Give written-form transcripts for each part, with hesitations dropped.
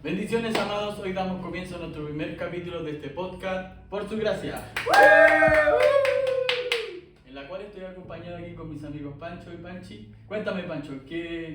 Bendiciones, amados. Hoy damos comienzo a nuestro primer capítulo de este podcast, Por su gracia, en la cual estoy acompañado aquí con mis amigos Pancho y Panchi. Cuéntame, Pancho,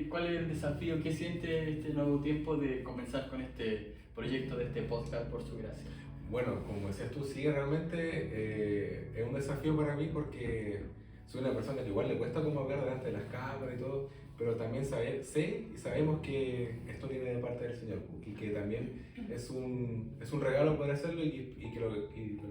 ¿cuál es el desafío? ¿Qué siente este nuevo tiempo de comenzar con este proyecto de este podcast, Por su gracia? Bueno, como decías tú, sí, realmente es un desafío para mí porque soy una persona que igual le cuesta como hablar delante de las cámaras y todo, pero también sé y sabemos que esto viene de parte del Señor y que también es un regalo poder hacerlo y que lo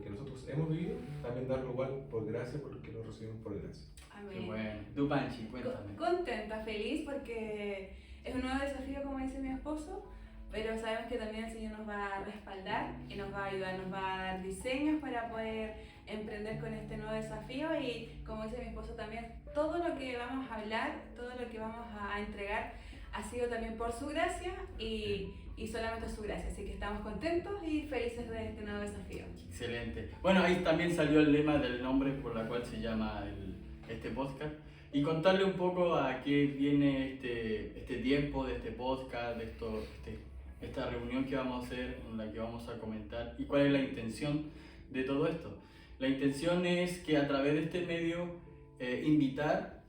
que nosotros hemos vivido, también darlo igual por gracia, porque lo recibimos por gracia. Amén. Qué bueno. Tú, Panchi, cuéntame. Contenta, feliz porque es un nuevo desafío, como dice mi esposo, pero sabemos que también el Señor nos va a respaldar y nos va a ayudar, nos va a dar diseños para poder emprender con este nuevo desafío y, como dice mi esposo también, todo lo que vamos a hablar, todo lo que vamos a entregar ha sido también por su gracia y solamente su gracia, así que estamos contentos y felices de este nuevo desafío. Excelente. Bueno, ahí también salió el lema del nombre por la cual se llama este podcast. Y contarle un poco a qué viene este tiempo de este podcast, de esta reunión que vamos a hacer, en la que vamos a comentar, y cuál es la intención de todo esto. La intención es que a través de este medio invitar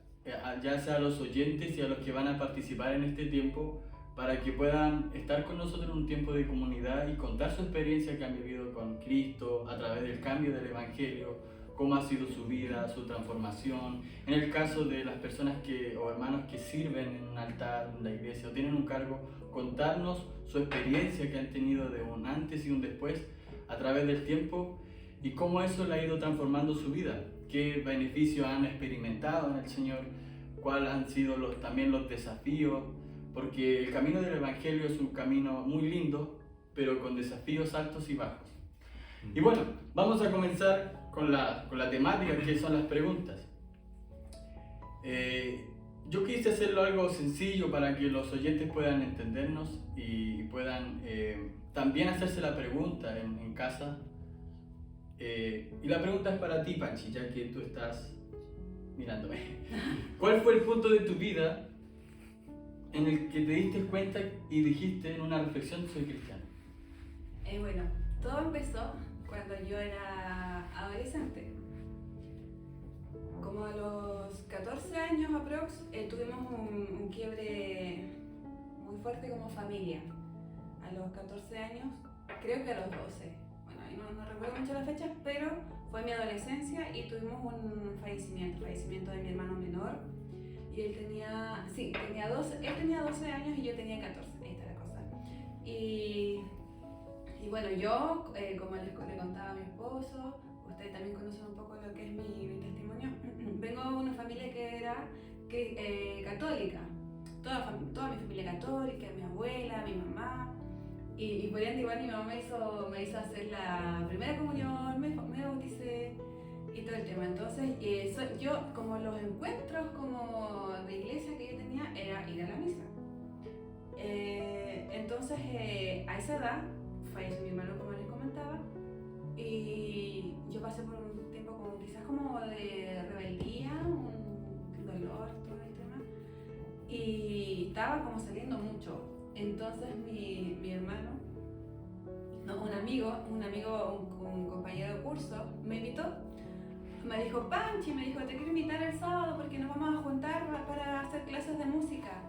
ya sea a los oyentes y a los que van a participar en este tiempo para que puedan estar con nosotros en un tiempo de comunidad y contar su experiencia que han vivido con Cristo a través del cambio del Evangelio, cómo ha sido su vida, su transformación. En el caso de las personas o hermanos que sirven en un altar, en la iglesia o tienen un cargo, contarnos su experiencia que han tenido de un antes y un después a través del tiempo y cómo eso le ha ido transformando su vida, qué beneficios han experimentado en el Señor, cuáles han sido también los desafíos, porque el camino del Evangelio es un camino muy lindo, pero con desafíos altos y bajos. Y bueno, vamos a comenzar con la temática, que son las preguntas. Yo quise hacerlo algo sencillo para que los oyentes puedan entendernos y puedan también hacerse la pregunta en casa. Y la pregunta es para ti, Panchi, ya que tú estás mirándome. ¿Cuál fue el punto de tu vida en el que te diste cuenta y dijiste en una reflexión, soy cristiano? Bueno, todo empezó cuando yo era adolescente. Como a los 14 años aprox, tuvimos un quiebre muy fuerte como familia. A los 14 años, creo que a los 12. Bueno, ahí no recuerdo mucho las fechas, pero fue mi adolescencia y tuvimos un fallecimiento de mi hermano menor. Y él tenía 12 años y yo tenía 14, ahí está la cosa. Y bueno, yo, como le contaba a mi esposo, ustedes también conocen un poco lo que es mi testimonio, vengo de una familia que era católica, toda mi familia católica, mi abuela, mi mamá, y por ende igual mi mamá me hizo hacer la primera comunión, me bauticé y todo el tema. Entonces yo, como los encuentros como de iglesia que yo tenía era ir a la misa. Entonces a esa edad falleció mi hermano, como les comentaba, y yo pasé por un tiempo quizás como de rebeldía, un dolor, todo el tema, y estaba como saliendo mucho. Entonces mi hermano, no, un compañero de curso me invitó, me dijo, Panchi, te quiero invitar el sábado porque nos vamos a juntar para hacer clases de música.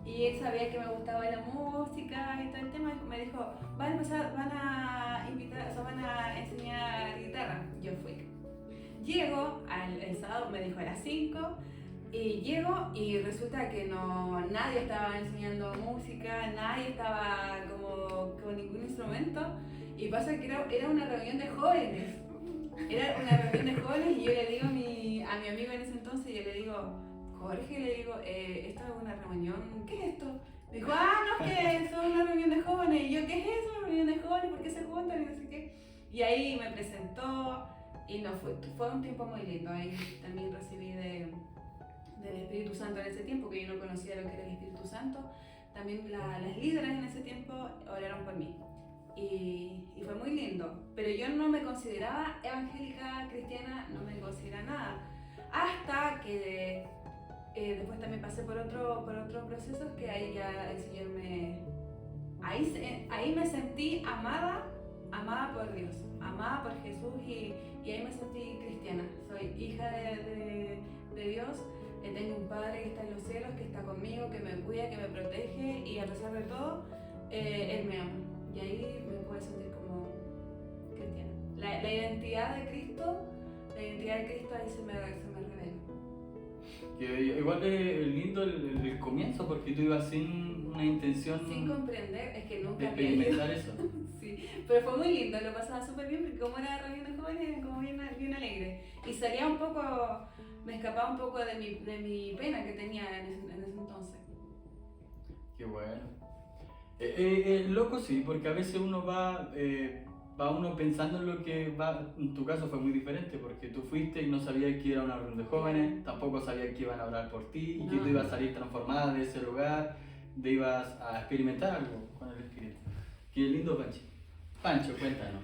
Y él sabía que me gustaba la música y todo el tema, me dijo, van a enseñar guitarra. Yo fui. Llego, el sábado me dijo a las 5, y llego y resulta que nadie estaba enseñando música, nadie estaba como con ningún instrumento, y pasa que era una reunión de jóvenes. Era una reunión de jóvenes y yo le digo a mi amigo en ese entonces, yo le digo, Jorge, le digo, esto es una reunión, ¿qué es esto? Me dijo, no, es que es una reunión de jóvenes. Y yo, ¿qué es eso? ¿Una reunión de jóvenes? ¿Por qué se juntan? Y no sé qué. Y ahí me presentó y fue un tiempo muy lindo. Ahí también recibí del Espíritu Santo en ese tiempo, que yo no conocía lo que era el Espíritu Santo. También las líderes en ese tiempo oraron por mí. Y fue muy lindo. Pero yo no me consideraba evangélica, cristiana, no me consideraba nada. Hasta que después también pasé por otros procesos que ahí ya el Señor me ahí me sentí amada por Dios, amada por Jesús y ahí me sentí cristiana. Soy hija de Dios, tengo un Padre que está en los cielos, que está conmigo, que me cuida, que me protege y a pesar de todo, Él me ama. Y ahí me puedo sentir como cristiana. La identidad de Cristo ahí se me revela. Que igual es lindo el comienzo porque tú ibas sin una intención Sin comprender, es que de nunca había experimentar eso. Sí, pero fue muy lindo, lo pasaba súper bien porque como era reunión de jóvenes era como bien alegre. Y salía un poco, me escapaba un poco de mi pena que tenía en ese entonces. Qué bueno. Loco sí, porque a veces uno va uno pensando en lo que va, en tu caso fue muy diferente porque tú fuiste y no sabías que era una reunión de jóvenes, tampoco sabías que iban a orar por ti y que tú ibas a salir transformada de ese lugar, ibas a experimentar algo con el Espíritu. Qué lindo, Pancho. Pancho, cuéntanos.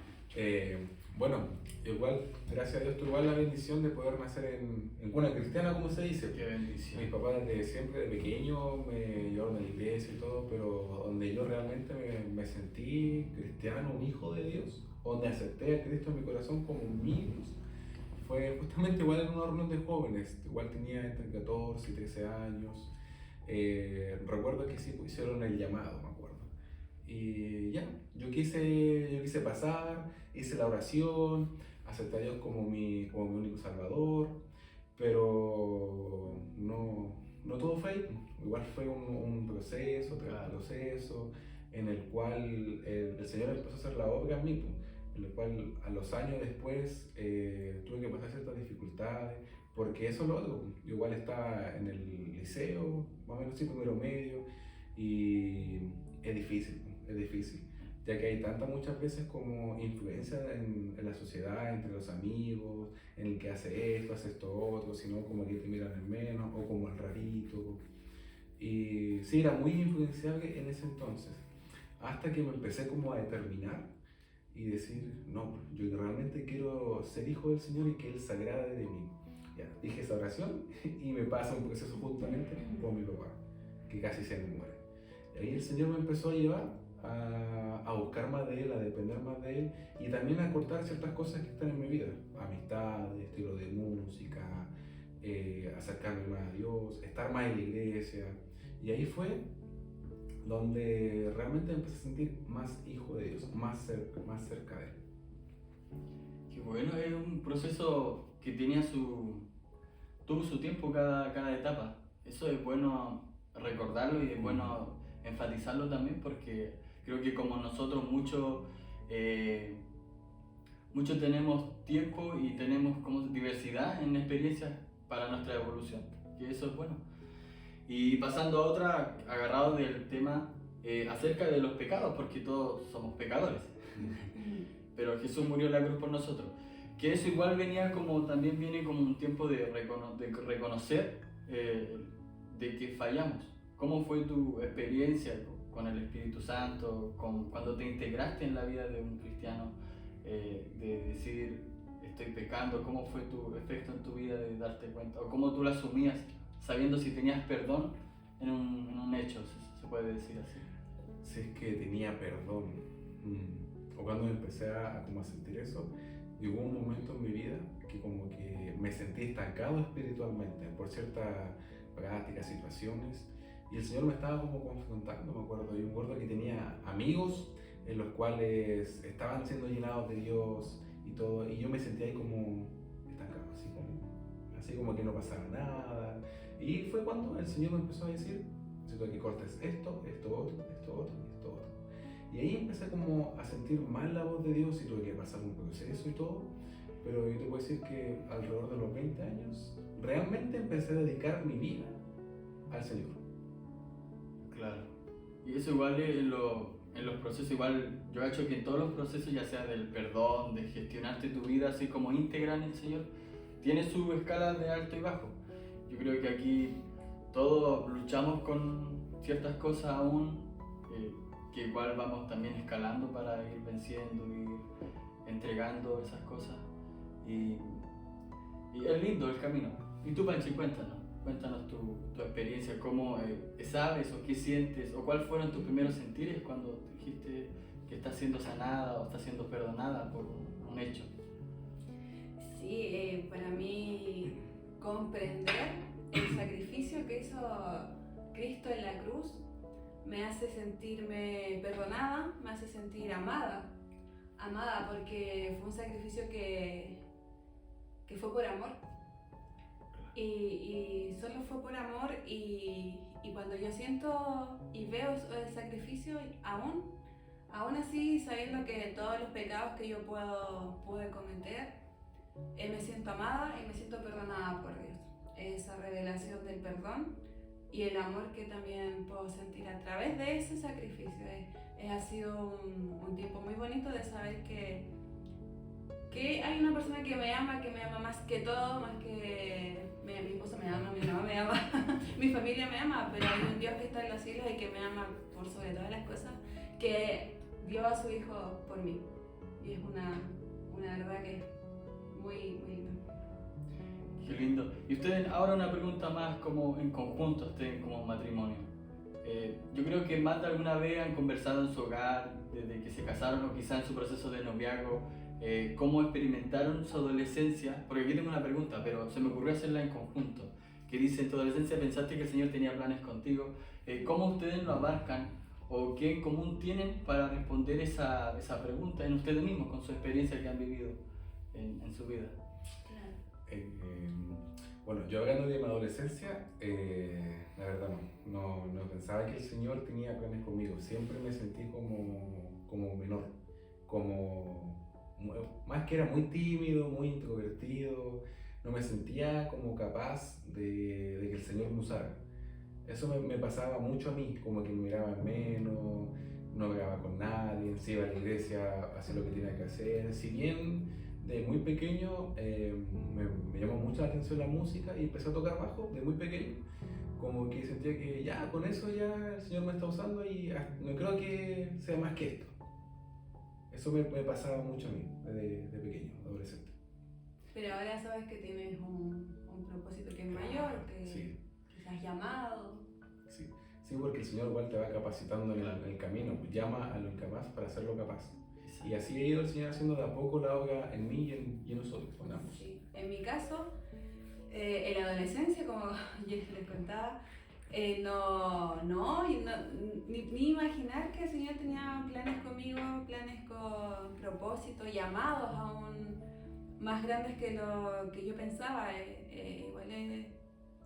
Bueno, igual, gracias a Dios, tuve igual la bendición de poder nacer en cuna cristiana, como se dice. Qué bendición. Mis papás desde siempre, de pequeño, me llevaron a la iglesia y todo, pero donde yo realmente me sentí cristiano, un hijo de Dios, donde acepté a Cristo en mi corazón como mi Dios, fue justamente igual en una reunión de jóvenes. Igual tenía entre 14 y 13 años. Recuerdo que sí hicieron el llamado, me acuerdo. Y ya, yo quise pasar, hice la oración, acepté a Dios como mi único salvador, pero no todo fue ahí. Igual fue un proceso tras proceso en el cual el Señor empezó a hacer la obra en mí, en el cual a los años después tuve que pasar ciertas dificultades, porque eso es lo otro. Yo igual estaba en el liceo, más o menos sí, primero medio, y es difícil, ya que hay muchas veces como influencia en la sociedad, entre los amigos, en el que hace esto otro, sino como que te miran en menos, o como el rarito. Y sí, era muy influenciable en ese entonces, hasta que me empecé como a determinar y decir, no, yo realmente quiero ser hijo del Señor y que Él se agrade de mí. Ya, dije esa oración y me pasa un proceso justamente con mi papá, que casi se me muere. Y ahí el Señor me empezó a llevar a buscar más de Él, a depender más de Él y también a cortar ciertas cosas que están en mi vida, amistades, estilo de música, acercarme más a Dios, estar más en la iglesia. Y ahí fue donde realmente empecé a sentir más hijo de Dios, más cerca de Él. Qué bueno, es un proceso que tuvo su tiempo cada etapa. Eso es bueno recordarlo y es bueno enfatizarlo también porque creo que como nosotros mucho tenemos tiempo y tenemos como diversidad en experiencias para nuestra evolución, que eso es bueno. Y pasando a otra, agarrado del tema acerca de los pecados, porque todos somos pecadores, pero Jesús murió en la cruz por nosotros. Que eso igual también viene como un tiempo de reconocer de que fallamos. ¿Cómo fue tu experiencia con el Espíritu Santo, cuando te integraste en la vida de un cristiano, de decir estoy pecando? ¿Cómo fue tu efecto en tu vida de darte cuenta? ¿O cómo tú lo asumías, sabiendo si tenías perdón en un hecho, se puede decir así? Si es que tenía perdón, o cuando empecé a sentir eso, llegó un momento en mi vida que como que me sentí estancado espiritualmente por ciertas prácticas, situaciones, y el Señor me estaba como confrontando. Me acuerdo, yo me acuerdo que tenía amigos en los cuales estaban siendo llenados de Dios y todo, y yo me sentía ahí como estancado, así como que no pasaba nada. Y fue cuando el Señor me empezó a decir, necesito que cortes esto otro. Y ahí empecé como a sentir mal la voz de Dios y tuve que pasar un proceso y todo. Pero yo te puedo decir que alrededor de los 20 años realmente empecé a dedicar mi vida al Señor. Claro. Y eso igual en los procesos, igual yo he hecho que en todos los procesos, ya sea del perdón, de gestionarte tu vida así como íntegra en el Señor, tiene su escala de alto y bajo. Yo creo que aquí todos luchamos con ciertas cosas aún, que igual vamos también escalando para ir venciendo, ir entregando esas cosas. Y es lindo el camino. Y tú, Panchi, cuéntanos tu tu experiencia, cómo sabes o qué sientes, o cuáles fueron tus primeros sentires cuando dijiste que estás siendo sanada o estás siendo perdonada por un hecho. Sí, para mí comprender el sacrificio que hizo Cristo en la cruz me hace sentirme perdonada, me hace sentir amada porque fue un sacrificio que fue por amor. Y solo fue por amor y cuando yo siento y veo el sacrificio, aún así sabiendo que todos los pecados que yo pude cometer, me siento amada y me siento perdonada por Dios. Esa revelación del perdón y el amor que también puedo sentir a través de ese sacrificio. Ha sido un tiempo muy bonito de saber que hay una persona que me ama más que todo, más que mi esposo me ama, mi mamá me ama, mi familia me ama, pero hay un Dios que está en los cielos y que me ama por sobre todas las cosas, que dio a su hijo por mí. Y es una verdad que es muy, muy linda. Qué lindo. Y ustedes, ahora una pregunta más como en conjunto, ustedes como matrimonio. Yo creo que más de alguna vez han conversado en su hogar, desde que se casaron o quizá en su proceso de noviazgo, cómo experimentaron su adolescencia, porque aquí tengo una pregunta, pero se me ocurrió hacerla en conjunto, que dice, en tu adolescencia pensaste que el Señor tenía planes contigo, ¿cómo ustedes lo abarcan o qué en común tienen para responder esa pregunta en ustedes mismos, con su experiencia que han vivido en su vida? Bueno, yo hablando de mi adolescencia, la verdad no pensaba que el Señor tenía planes conmigo. Siempre me sentí como menor, más que era muy tímido, muy introvertido. No me sentía como capaz de que el Señor me usara. Eso me pasaba mucho a mí, como que me miraba menos, no hablaba con nadie, se iba a la iglesia a hacer lo que tenía que hacer. Si bien de muy pequeño me llamó mucho la atención la música y empecé a tocar bajo de muy pequeño, como que sentía que ya con eso ya el Señor me está usando y no creo que sea más que esto. Eso me pasaba mucho a mí de pequeño, adolescente. Pero ahora sabes que tienes un propósito que es mayor, que Sí. quizás llamado. Sí, porque el Señor igual te va capacitando en el camino, llama a lo incapaz para hacerlo capaz. Y así ha ido el Señor haciendo de a poco la obra en mí y en nosotros, en ambos. Sí. En mi caso, en la adolescencia, como yo les contaba, ni imaginar que el Señor tenía planes conmigo, planes con propósito, llamados aún más grandes que lo que yo pensaba.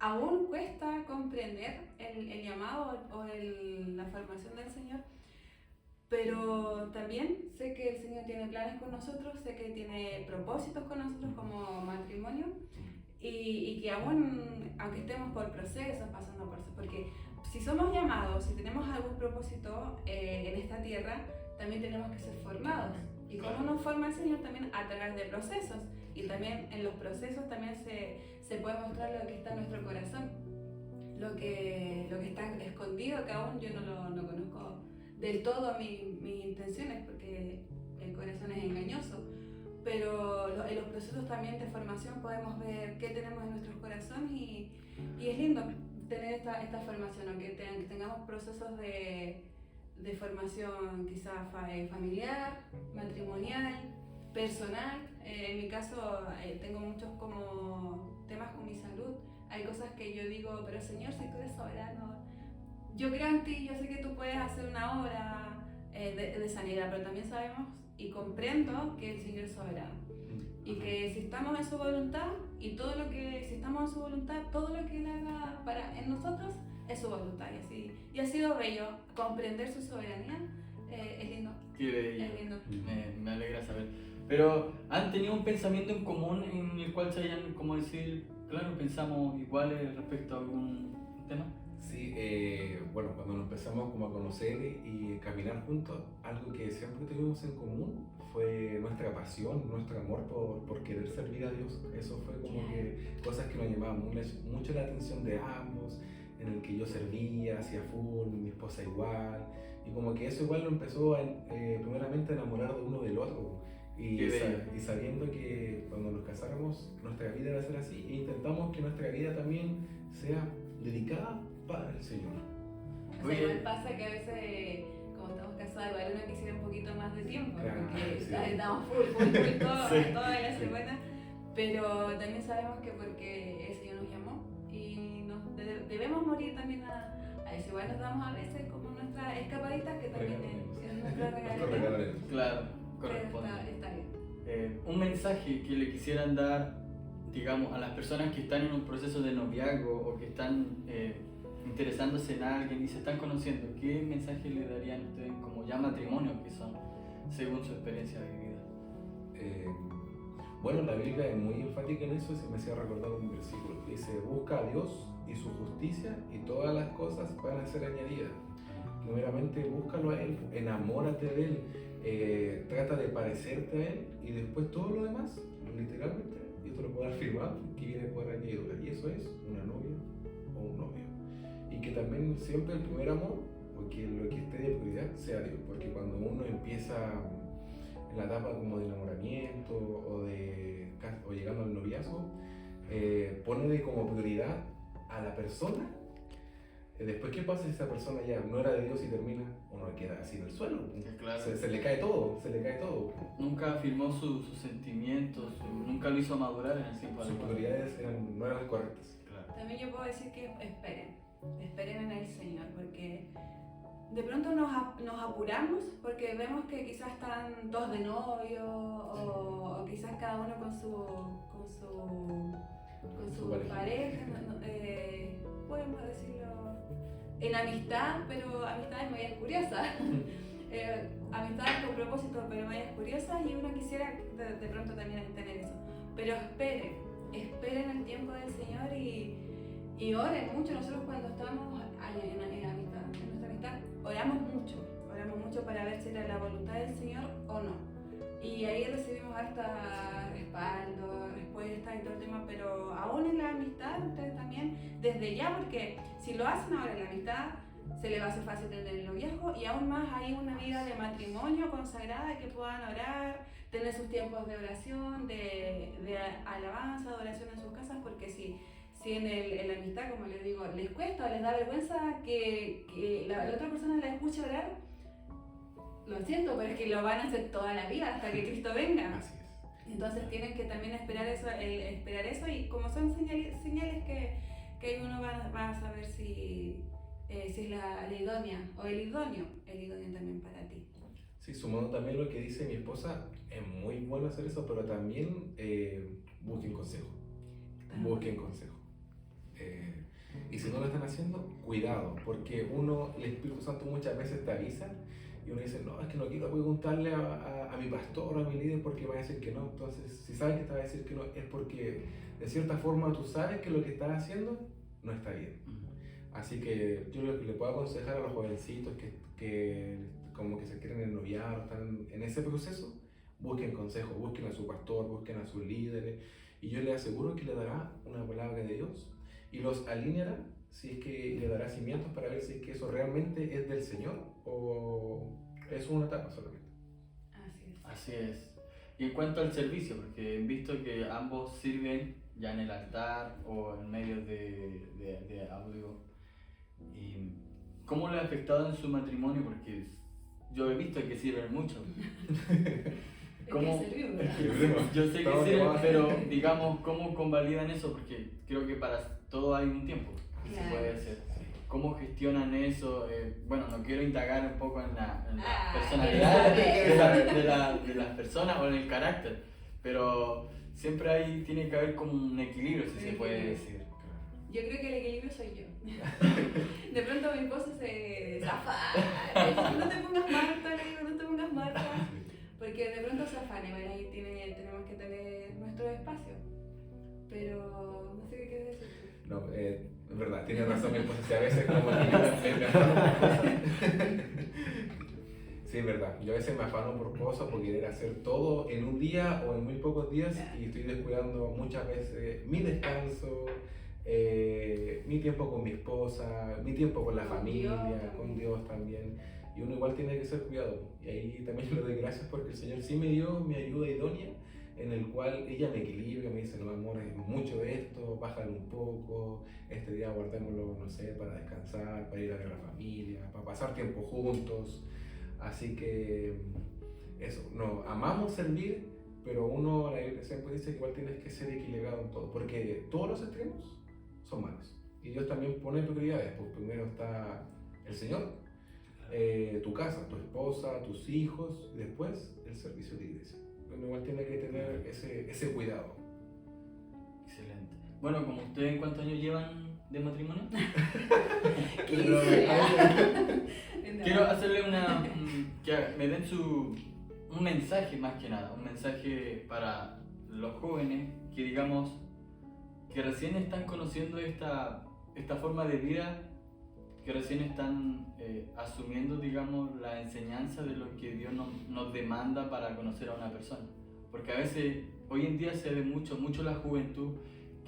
Aún cuesta comprender el llamado o la formación del Señor. Pero también sé que el Señor tiene planes con nosotros, sé que tiene propósitos con nosotros como matrimonio y que aún, aunque estemos por procesos, pasando por eso, porque si somos llamados, si tenemos algún propósito en esta tierra, también tenemos que ser formados. Y cómo nos forma el Señor también a través de procesos. Y también en los procesos también se puede mostrar lo que está en nuestro corazón, lo que está escondido, que aún yo no conozco del todo mis intenciones, porque el corazón es engañoso, pero en los procesos también de formación podemos ver qué tenemos en nuestros corazones y es lindo tener esta formación, aunque tengamos procesos de formación quizás familiar, matrimonial, personal. En mi caso tengo muchos como temas con mi salud, hay cosas que yo digo, pero Señor, si tú eres soberano, yo creo en ti, yo sé que tú puedes hacer una obra de sanidad, pero también sabemos y comprendo que el Señor es soberano. Y que si estamos en su voluntad, si estamos en su voluntad, todo lo que Él haga en nosotros es su voluntad. Y ha sido bello comprender su soberanía, es lindo. Qué bello. Es lindo. Me alegra saber. Pero ¿han tenido un pensamiento en común en el cual se hayan, como decir, claro, pensamos iguales respecto a algún tema? Sí, bueno, cuando nos empezamos como a conocer y caminar juntos, algo que siempre tuvimos en común fue nuestra pasión, nuestro amor por querer servir a Dios. Eso fue como que cosas que nos llamaban mucho la atención de ambos, en el que yo servía, hacía full, mi esposa igual, y como que eso igual nos empezó primeramente a enamorar de uno del otro. Y sabiendo que cuando nos casáramos nuestra vida iba a ser así, e intentamos que nuestra vida también sea dedicada para el Señor. O sea, igual pasa que a veces, como estamos casados, igual uno quisiera un poquito más de tiempo, Claro, porque sí. estamos full todo, Sí. toda la semana, pero también sabemos que porque el Señor nos llamó y debemos morir también a eso. Igual nos damos a veces como nuestras escapaditas, que también es nuestra Nuestro regalía, regalo. Claro, pero corresponde. está bien. Un mensaje que le quisieran dar, digamos, a las personas que están en un proceso de noviazgo o que están interesándose en alguien y se están conociendo, ¿qué mensaje le darían ustedes como ya matrimonios que son, según su experiencia vivida? Bueno, la Biblia es muy enfática en eso y se me hacía recordar un versículo que dice: busca a Dios y su justicia y todas las cosas van a ser añadidas. Primeramente búscalo a Él, enamórate de Él, trata de parecerte a Él y después todo lo demás, literalmente, yo te lo puedo afirmar, que viene por añadidura, y eso es una novia o un novio. Y que también siempre el primer amor, o que lo que esté de prioridad, sea Dios, porque cuando uno empieza en la etapa como de enamoramiento o llegando al noviazgo, pone como prioridad a la persona. Después, ¿qué pasa si esa persona ya no era de Dios y termina? Uno queda así en el suelo. Claro. Se le cae todo, se le cae todo. Nunca afirmó sus sentimientos, nunca lo hizo madurar en el tiempo Sus adecuado. prioridades no eran las correctas. Claro. También yo puedo decir que esperen en el Señor, porque de pronto nos apuramos porque vemos que quizás están todos de novio o quizás cada uno con su pareja, podemos decirlo, en amistad, pero amistades medias curiosas. Amistades con propósito, pero medias curiosas, y uno quisiera de pronto también tener eso. Pero esperen el tiempo del Señor y oren mucho. Nosotros cuando estamos en amistad, en nuestra amistad, oramos mucho para ver si era la voluntad del Señor o no. Y ahí recibimos hasta respaldo, respuestas y todo el tema, pero aún en la amistad, ustedes también, desde ya, porque si lo hacen ahora en la amistad, se les va a hacer fácil tener el noviazgo, y aún más hay una vida de matrimonio consagrada, que puedan orar, tener sus tiempos de oración, de alabanza, de oración en sus casas, porque si en la amistad, como les digo, les cuesta o les da vergüenza que la otra persona la escuche orar, lo siento, pero es que lo van a hacer toda la vida hasta que Cristo venga. Así es. Entonces tienen que también esperar eso, y como son señales que uno va a saber si es la idónea o el idóneo también para ti. Sí, sumando también lo que dice mi esposa, es muy bueno hacer eso, pero también busquen consejo. Busquen consejo. Y si no lo están haciendo, cuidado, porque el Espíritu Santo muchas veces te avisa y uno dice: no, es que no quiero preguntarle a mi pastor o a mi líder porque me va a decir que no. Entonces, si sabes que te va a decir que no, es porque de cierta forma tú sabes que lo que estás haciendo no está bien. Así que yo lo que le puedo aconsejar a los jovencitos que como que se quieren ennoviar, están en ese proceso, busquen consejo, busquen a su pastor, busquen a sus líderes, y yo les aseguro que le dará una palabra de Dios y los alineará, si es que le dará cimientos para ver si es que eso realmente es del Señor o es una etapa solamente. Así es. Y en cuanto al servicio, porque he visto que ambos sirven ya en el altar o en medios de audio, ¿y cómo le ha afectado en su matrimonio? Porque yo he visto que sirven mucho. ¿Cómo? Yo sé que sirven, pero digamos, ¿cómo convalidan eso? Porque creo que para todo hay un tiempo que se puede hacer. ¿Cómo gestionan eso? Bueno, no quiero indagar un poco en la personalidad de las personas o en el carácter, pero siempre tiene que haber como un equilibrio, si se puede decir. Yo creo que el equilibrio soy yo. De pronto mi esposo se zafa. No te pongas Marta, le digo, no te pongas Marta. Porque de pronto se afana, bueno, ahí tenemos que tener nuestro espacio. Pero no sé qué quieres decir tú. No, es verdad, tiene razón mi esposa, si a veces como que me afano por cosas. Sí, es verdad, yo a veces me afano por cosas, por querer hacer todo en un día o en muy pocos días, y estoy descuidando muchas veces mi descanso, mi tiempo con mi esposa, mi tiempo con la familia, con Dios también. Y uno igual tiene que ser cuidado. Y ahí también le doy gracias porque el Señor sí me dio mi ayuda idónea en el cual ella me equilibra, me dice, no amor, es mucho de esto, bájalo un poco, este día guardémoslo, no sé, para descansar, para ir a ver a la familia, para pasar tiempo juntos. Así que eso, no, amamos servir, pero uno, la Biblia siempre dice que igual tienes que ser equilibrado en todo, porque todos los extremos son malos. Y Dios también pone prioridades, pues primero está el Señor, tu casa, tu esposa, tus hijos, y después el servicio de iglesia. Uno igual tiene que tener ese cuidado. Excelente. Bueno, como ustedes, ¿cuántos años llevan de matrimonio? Quiero hacerle que me den un mensaje más que nada, un mensaje para los jóvenes que digamos que recién están conociendo esta forma de vida, que recién están asumiendo, digamos, la enseñanza de lo que Dios nos demanda para conocer a una persona. Porque a veces, hoy en día se ve mucho la juventud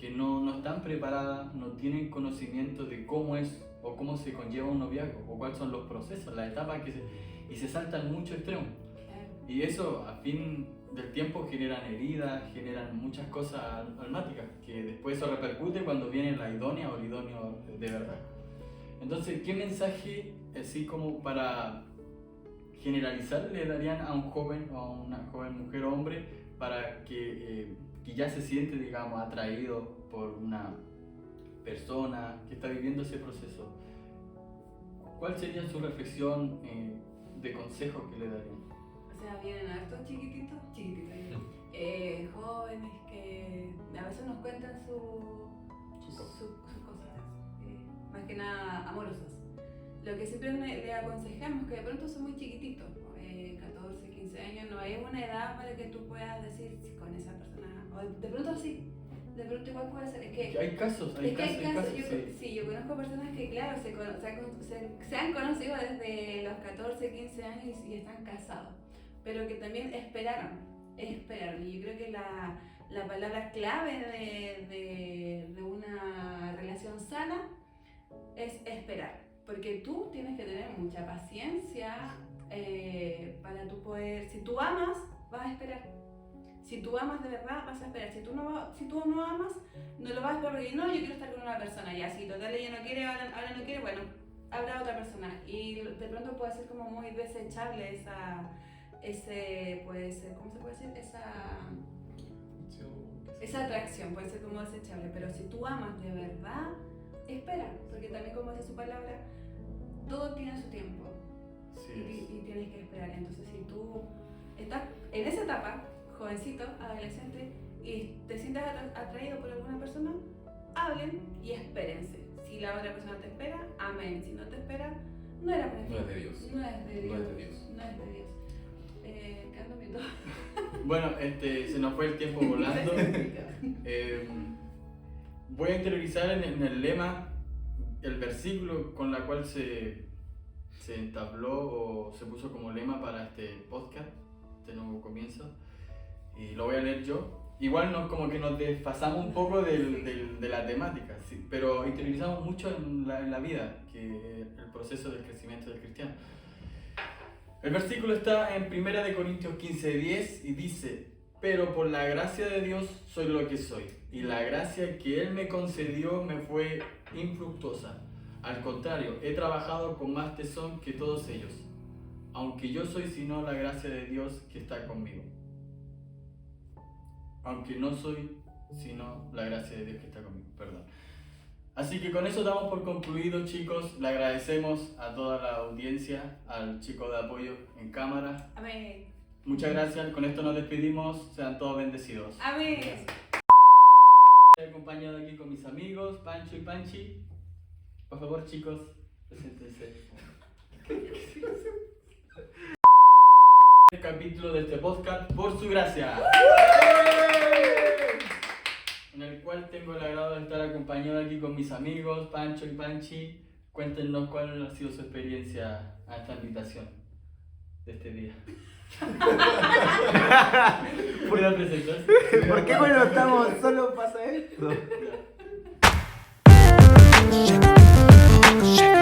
que no están preparadas, no tienen conocimiento de cómo es o cómo se conlleva un noviazgo, o cuáles son los procesos, las etapas y se saltan mucho extremos. Y eso, a fin del tiempo, generan heridas, generan muchas cosas almáticas, que después eso repercute cuando viene la idónea o el idóneo de verdad. Entonces, ¿qué mensaje, así como para generalizar, le darían a un joven o a una joven mujer o hombre para que ya se siente, digamos, atraído por una persona que está viviendo ese proceso? ¿Cuál sería su reflexión de consejos que le darían? O sea, vienen hartos chiquititos, jóvenes que a veces nos cuentan sus cosas, más que nada amorosas. Lo que siempre le aconsejamos, que de pronto son muy chiquititos, 14, 15 años, no hay una edad para que tú puedas decir si con esa persona, o de pronto sí, de pronto igual puede ser. Es que hay casos. Yo conozco personas que, claro, se han conocido desde los 14, 15 años y están casados, pero que también esperaron. Y yo creo que la palabra clave de una relación sana es esperar, porque tú tienes que tener mucha paciencia para tú poder, si tú amas, vas a esperar. Si tú amas de verdad, vas a esperar. Si tú no amas, no lo vas a esperar porque no, yo quiero estar con una persona. Ya, si total ella no quiere, ahora no quiere, bueno, habrá otra persona. Y de pronto puede ser como muy desechable puede ser, ¿cómo se puede decir? Esa atracción puede ser como desechable. Pero si tú amas de verdad, espera. Porque también, como dice su palabra, todo tiene su tiempo. Sí. Y tienes que esperar. Entonces, si tú estás en esa etapa, jovencito, adolescente, y te sientas atraído por alguna persona, hablen y espérense. Si la otra persona te espera, amén. Si no te espera, no era para ti. No es de Dios. No es de Dios. ¿Qué ando viendo? Bueno, se nos fue el tiempo volando. Voy a interiorizar en el lema, el versículo con la cual se entabló o se puso como lema para este podcast, este nuevo comienzo. Y lo voy a leer yo. Igual como que nos desfasamos un poco de la temática, sí, pero interiorizamos mucho en la vida, que el proceso del crecimiento del cristiano. El versículo está en 1 Corintios 15:10 y dice: pero por la gracia de Dios soy lo que soy, y la gracia que Él me concedió me fue infructuosa. Al contrario, he trabajado con más tesón que todos ellos, aunque yo soy sino la gracia de Dios que está conmigo. Aunque no soy sino la gracia de Dios que está conmigo, perdón. Así que con eso damos por concluido, chicos. Le agradecemos a toda la audiencia, al chico de apoyo en cámara. Amén. Muchas gracias, con esto nos despedimos, sean todos bendecidos. Amén. Estoy acompañado aquí con mis amigos, Pancho y Panchi. Por favor, chicos, preséntense. El capítulo de este podcast, Por su gracia, en el cual tengo el agrado de estar acompañado aquí con mis amigos, Pancho y Panchi. Cuéntenos cuál ha sido su experiencia a esta invitación de este día. ¿Puedo presentarse? ¿Por qué cuando estamos solo pasa esto? Ya.